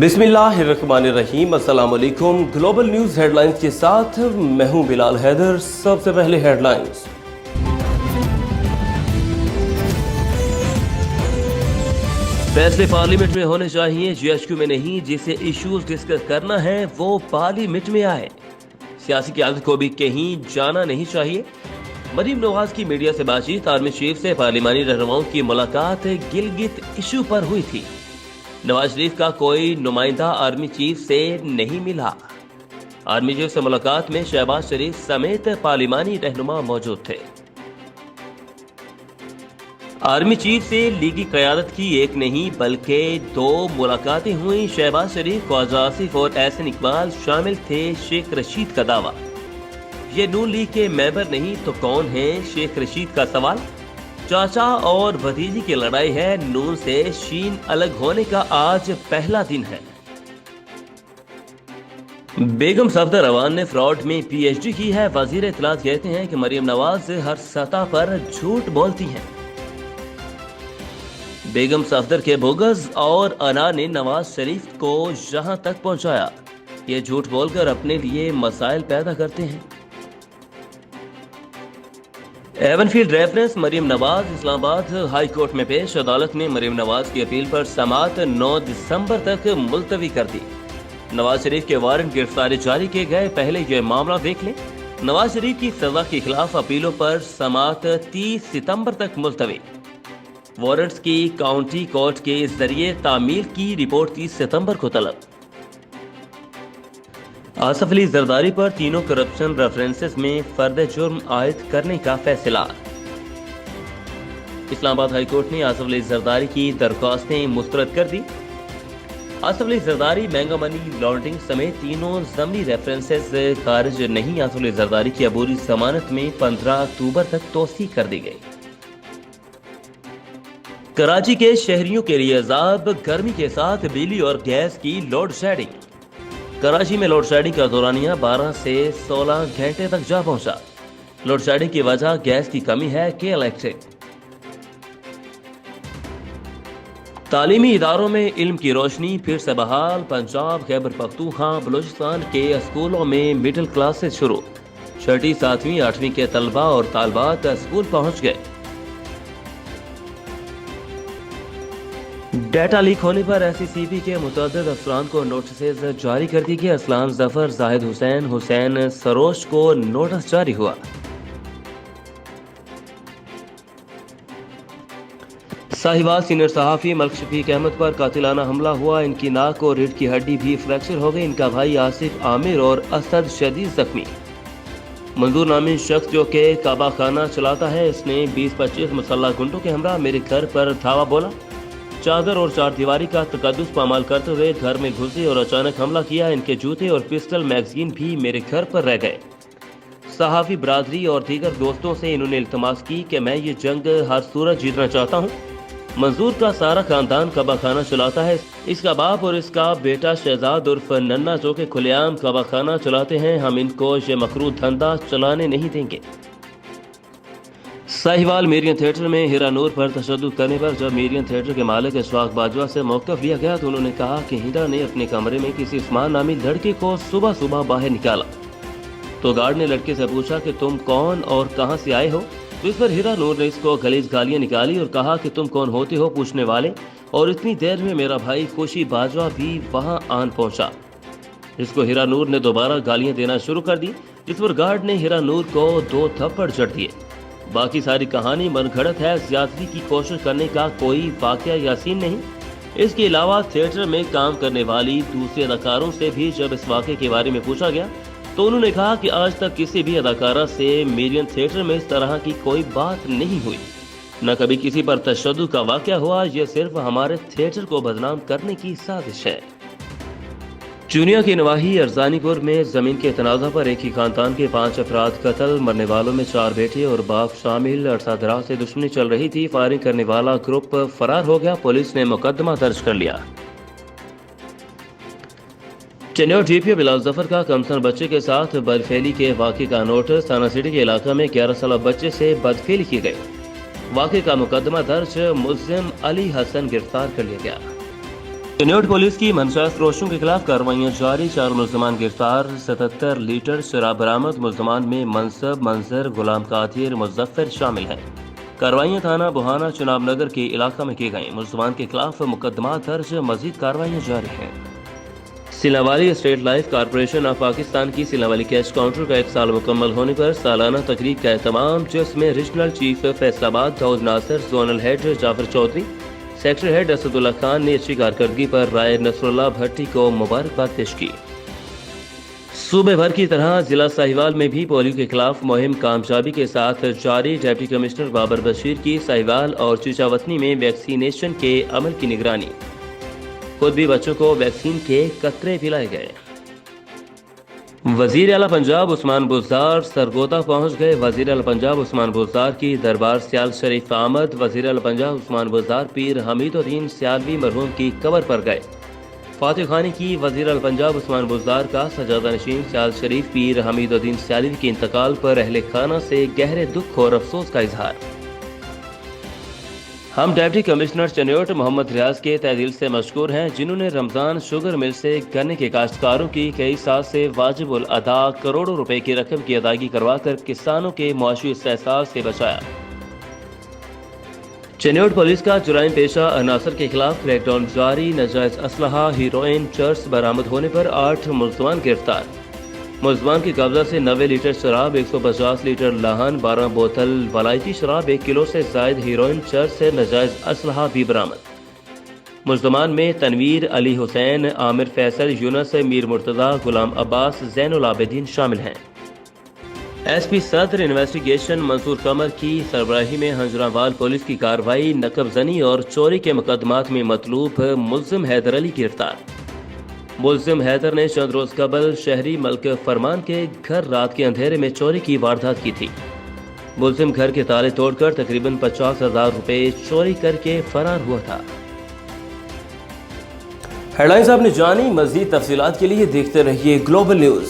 बिस्मिल्लाहिर्रहमानिर्रहीम। अस्सलाम वालेकुम। ग्लोबल न्यूज़ हेडलाइंस के साथ मैं हूं बिलाल हैदर। सबसे पहले हेडलाइंस। फैसले पार्लियामेंट में होने चाहिए, GHQ में नहीं। जिसे इश्यूज डिस्कस करना है वो पार्लियामेंट में आए। सियासी क़यादत को भी कहीं जाना नहीं चाहिए। मरीम नवाज की मीडिया से बातचीत। आर्मी चीफ से पार्लिमानी रहनुमाओं की मुलाकात गिलगित इशू पर हुई थी। नवाज शरीफ का कोई नुमाइंदा आर्मी चीफ से नहीं मिला। आर्मी चीफ से मुलाकात में शहबाज शरीफ समेत पार्लिमानी रहनुमा मौजूद थे। आर्मी चीफ से लीगी क़यादत की एक नहीं बल्कि 2 मुलाकातें हुई। शहबाज शरीफ, ख्वाजा आसिफ और एहसन इकबाल शामिल थे। शेख रशीद का दावा, ये नून लीग के मेंबर नहीं तो कौन है? शेख रशीद का सवाल। चाचा और भतीजी की लड़ाई है, नून से शीन अलग होने का आज पहला दिन है। बेगम सफदर अवान ने फ्रॉड में PhD की है। वजीर इत्तलात कहते हैं कि मरीम नवाज हर सतह पर झूठ बोलती हैं। बेगम सफदर के बोगस और अना ने नवाज शरीफ को जहां तक पहुंचाया, ये झूठ बोलकर अपने लिए मसाइल पैदा करते हैं। Avenfield reference. Maryam Nawaz Islamabad high court में पेश। अदालत ने मरीम नवाज की अपील पर समाअत 9 दिसंबर तक मुलतवी कर दी। नवाज शरीफ के वारंट गिरफ्तारी जारी किए गए। पहले यह मामला देख लें। नवाज शरीफ की सजा के खिलाफ अपीलों पर समाअत 30 सितंबर तक मुलतवी। वारंट्स की काउंटी कोर्ट के जरिए तामील की रिपोर्ट 30 सितंबर को तलब। आसफ अली जरदारी पर तीनों करप्शन रेफरेंसेस में फर्द जुर्म आयद करने का फैसला। इस्लामाबाद हाई कोर्ट ने आसफ अली जरदारी की दरख्वास्तें मुस्तरद कर दी। आसफ अली जरदारी महंगा मनी लॉन्ड्रिंग समेत तीनों ज़मनी रेफरेंसेस खारिज नहीं। आसफ अली जरदारी की अबूरी जमानत में 15 अक्टूबर तक तोसी कर दी गई। कराची के शहरियों के लिए अजाब, गर्मी के साथ बिजली और गैस की लोड शेडिंग। कराची में लोड शेडिंग का दौरानिया 12 से 16 घंटे तक जा पहुंचा। लोड शेडिंग की वजह गैस की कमी है कि इलेक्ट्रिक। तालीमी इदारों में इल्म की रोशनी फिर से बहाल। पंजाब, खैबर पख्तूनख्वा, बलूचिस्तान के स्कूलों में मिडिल क्लासेस शुरू। 6वीं, 7वीं, 8वीं के तलबा और तालबात स्कूल पहुंच गए। डेटा लीक होने पर SCCP के मुतअद्दिद अफसरान को नोटिस जारी कर दी गई। असलान जफर, जाहिद हुसैन सरोश को नोटिस जारी हुआ। साहिवाल सीनियर सहाफी मलिक शफीक अहमद पर कातिलाना हमला हुआ। इनकी नाक और रीढ़ की हड्डी भी फ्रैक्चर हो गई। इनका भाई आसिफ, आमिर और असद शदीद जख्मी। मंजूर नामी शख्स जो के काबा खाना चलाता है, इसने 20-25 मुसल्लह गुंडों के हमरा मेरे घर पर धावा बोला। चादर और चार दीवारी का तकद्दुस पामाल करते हुए घर में घुसे और अचानक हमला किया। इनके जूते और पिस्टल मैगजीन भी मेरे घर पर रह गए। सहाफी बरादरी और दीगर दोस्तों से इन्होंने इल्तमास की कि मैं ये जंग हर सूरत जीतना चाहता हूँ। मंजूर का सारा खानदान कबा खाना चलाता है। इसका बाप और इसका बेटा शहजाद उर्फ नन्ना जो के खुलेआम कबा खाना चलाते हैं। हम इनको ये मकरू धंधा चलाने नहीं देंगे। साहिवाल मीरियन थिएटर में हीरा नूर पर तशद्दुद करने पर जब मीरियन थिएटर के मालिक इशफाक बाजवा से मौक़िफ़ लिया गया तो उन्होंने कहा कि हीरा ने अपने कमरे में किसी उस्मान नामी लड़के को सुबह सुबह बाहर निकाला तो गार्ड ने लड़के से पूछा कि तुम कौन और कहां से आए हो। तो इस पर हीरा नूर ने इसको गलीज गालियां निकाली और कहा कि तुम कौन होते हो पूछने वाले। और इतनी देर में मेरा भाई खुशी बाजवा भी वहां आन पहुंचा। इसको हीरा नूर ने दोबारा गालियां देना शुरू कर दी, जिस पर गार्ड ने हीरा नूर को 2 थप्पड़ जड़ दिए। बाकी सारी कहानी मनगढ़ंत है। ज्यादती की कोशिश करने का कोई वाकया या सीन नहीं। इसके अलावा थिएटर में काम करने वाली दूसरी अदाकारों से भी जब इस वाकये के बारे में पूछा गया तो उन्होंने कहा कि आज तक किसी भी अदाकारा से मीरियन थिएटर में इस तरह की कोई बात नहीं हुई, न कभी किसी पर तशद्दुद का वाकया हुआ। यह सिर्फ हमारे थिएटर को बदनाम करने की साजिश है। चुनिया की नवाही अरजानीपुर में जमीन के तनाज़ा पर एक ही खानदान के 5 अफराद कत्ल। मरने वालों में 4 बेटे और बाप शामिल। अरसा दराज से दुश्मनी चल रही थी। फायरिंग करने वाला ग्रुप फरार हो गया। पुलिस ने मुकदमा दर्ज कर लिया। चेन्नई DPO बिलाल जफर का कमसन बच्चे के साथ बदफेली के वाक़े का नोटिस। थाना सिटी के इलाका में 11 साल बच्चे से बदफेली की गई। वाक़े का मुकदमा दर्ज। मुल्ज़िम अली हसन गिरफ्तार कर लिया गया। चनियोट पुलिस की मनशास्त रोशों के खिलाफ कार्रवाइयां जारी, 4 मुलजमान गिरफ्तार, 77 लीटर शराब बरामद। मुलजमान में मनसब, मंजर, गुलाम कादिर, मुजफ्फर शामिल हैं। कार्रवाइयां थाना बुहाना चुनाव नगर के इलाका में की गई। मुलजमान के खिलाफ मुकदमा दर्ज, मजीद कार्रवाइयां जारी हैं। सिलावाली state life corporation of Pakistan की सिलावाली कैश काउंटर का 1 साल मुकम्मल होने पर सालाना तकरीब का एहतमाम, जिसमें regional chief Faisalabad Daud Nasir, zonal head Jafar Chaudhry, sector head Asadullah Khan ने अच्छी कारकर्दगी पर राय नसरुल्लाह भट्टी को मुबारकबाद पेश की। सूबे भर की तरह जिला साहिवाल में भी पोलियो के खिलाफ मुहिम कामयाबी के साथ जारी। डिप्टी कमिश्नर बाबर बशीर की साहिवाल और चीचावतनी में वैक्सीनेशन के अमल की निगरानी। खुद भी बच्चों को वैक्सीन के कतरे पिलाए गए। वजीर आला पंजाब उस्मान बुज़दार सरगोदा पहुंच गए। वजीर आला पंजाब उस्मान बुज़दार की दरबार सियाल शरीफ आमद। वजीर आला पंजाब उस्मान बुज़दार पीर हमीदुद्दीन सियालवी मरहूम की कब्र पर गए। फातिह खानी की वजीर आला पंजाब उस्मान बुज़दार का सजादा नशीन सियाल शरीफ पीर हमीदुद्दीन सियालवी के इंतकाल पर अहले खाना से गहरे दुख और अफसोस का इजहार। हम डिप्टी कमिश्नर चनियोट मोहम्मद रियाज के तहदील से मशकूर हैं, जिन्होंने रमज़ान शुगर मिल से गन्ने के काश्तकारों की कई साल से वाजिबुल अदा करोड़ों रुपए की रकम की अदायगी करवाकर किसानों के मुआशी इस्तेहसाल से बचाया। चनियोट पुलिस का जुराइम पेशा अनासर के खिलाफ क्रैकडाउन जारी। नाजायज असलहा, हीरोइन, चर्स बरामद होने पर 8 मुलजमान गिरफ्तार। मुलजमान के कब्जा से 90 लीटर शराब, 150 लीटर लाहन, 12 बोतल वलायती शराब, 1 किलो से जायद हीरोइन, चर्स से नाजायज असलहा भी बरामद। मुलजमान में तनवीर, अली हुसैन, आमिर फैसल, यूनस, मीर मुर्तजा, गुलाम अब्बास, जैनुल आबिदीन शामिल हैं। एसपी सदर इन्वेस्टिगेशन मंसूर कमर की सरबराही में हंजरावाल पुलिस की कार्रवाई। नकबजनी और चोरी के मुकदमात में मतलूब मुलजिम हैदर अली गिरफ्तार। मुलजिम हैदर ने चंद रोज कबल शहरी मल्क फरमान के घर रात के अंधेरे में चोरी की वारदात की थी। मुलजिम घर के ताले तोड़कर तकरीबन 50,000 रुपए चोरी करके फरार हुआ था। हेडलाइंस आपने जानी, मजीद तफसीलात के लिए देखते रहिए ग्लोबल न्यूज।